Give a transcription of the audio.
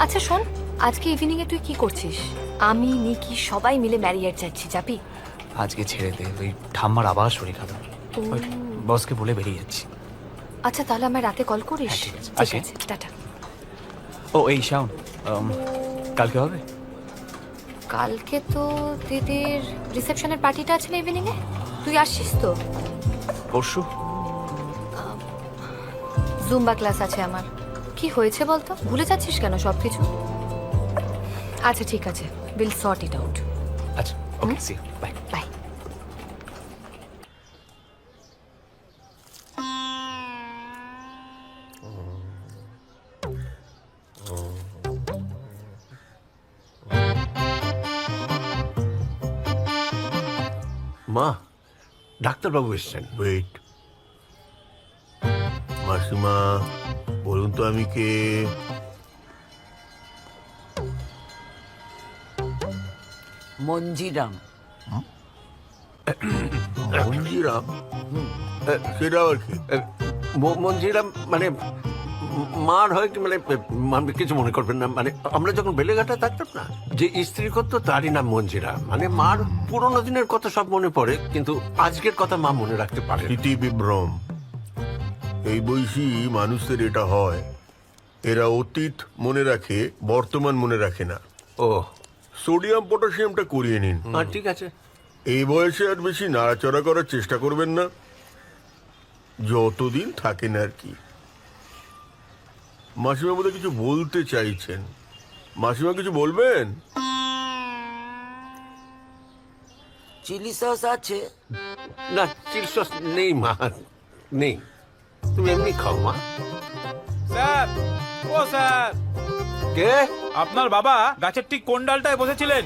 আচ্ছা শোন, আজকে ইভিনিং এ তুই কি করছিস? আমি নিকি সবাই মিলে ম্যারিয়েট যাচ্ছি, যাবি? আজকে ছেড়ে দে, ওই ঠাম্মার আবার শরীর খারাপ। ওই বসকে বলে বেরিয়ে যাচ্ছি। আচ্ছা তাহলে আমায় রাতে কল করিস। হ্যাঁ, ঠিক আছে। ঠিক আসি। আছে, টাটা। ও এই শাওন, কালকে হবে? কালকে তো দিদির রিসেপশনের পার্টিটা আছে না ইভিনিং এ, তুই আসছিস তো? পরশু? জুম্বা ক্লাস আছে আমার। কি হয়েছে বলতো, ভুলে যাচ্ছিস কেন সবকিছু? আচ্ছা ঠিক আছে, উইল সর্ট ইট আউট। আচ্ছা ওকে, সি বাই। বাই। মা, ডাক্তারবাবু এসছেন। ওয়েট, মাসিমা বলুন তো আমি কে? মঞ্জিরাম। মঞ্জিরাম? সেটা আবার কি? মঞ্জিরাম মানে মার হয় কি, মানে মানে কিছু মনে করবেন না, মানে আমরা যখন বেলেঘাটা থাকতাম না, যে স্ত্রী করতো তারই নাম মঞ্জিরা। মানে মার পুরোনো দিনের কথা সব মনে পড়ে, কিন্তু আজকের কথা মা মনে রাখতে পারে না। স্মৃতি বিভ্রম। এই বয়সী মানুষদের এটা হয়, এরা অতীত মনে রাখে, বর্তমান মনে রাখে না। ও সোডিয়াম পটাশিয়ামটা করিয়ে নিন। ঠিক আছে। এই বয়সে আর বেশি নাড়াচড়া করার চেষ্টা করবেন না, যতদিন থাকেন আর কি। মাসিমা বোধহয় কিছু বলতে চাইছেন। মাসিমা কিছু বলবেন? চিলি সস আছে? না, চিলি সস নেই মা, নেই। তুমি এমনি খাও মা। স্যার, ও স্যার, কে? আপনার বাবা গাছের ঠিক কোন ডালটায় বসেছিলেন?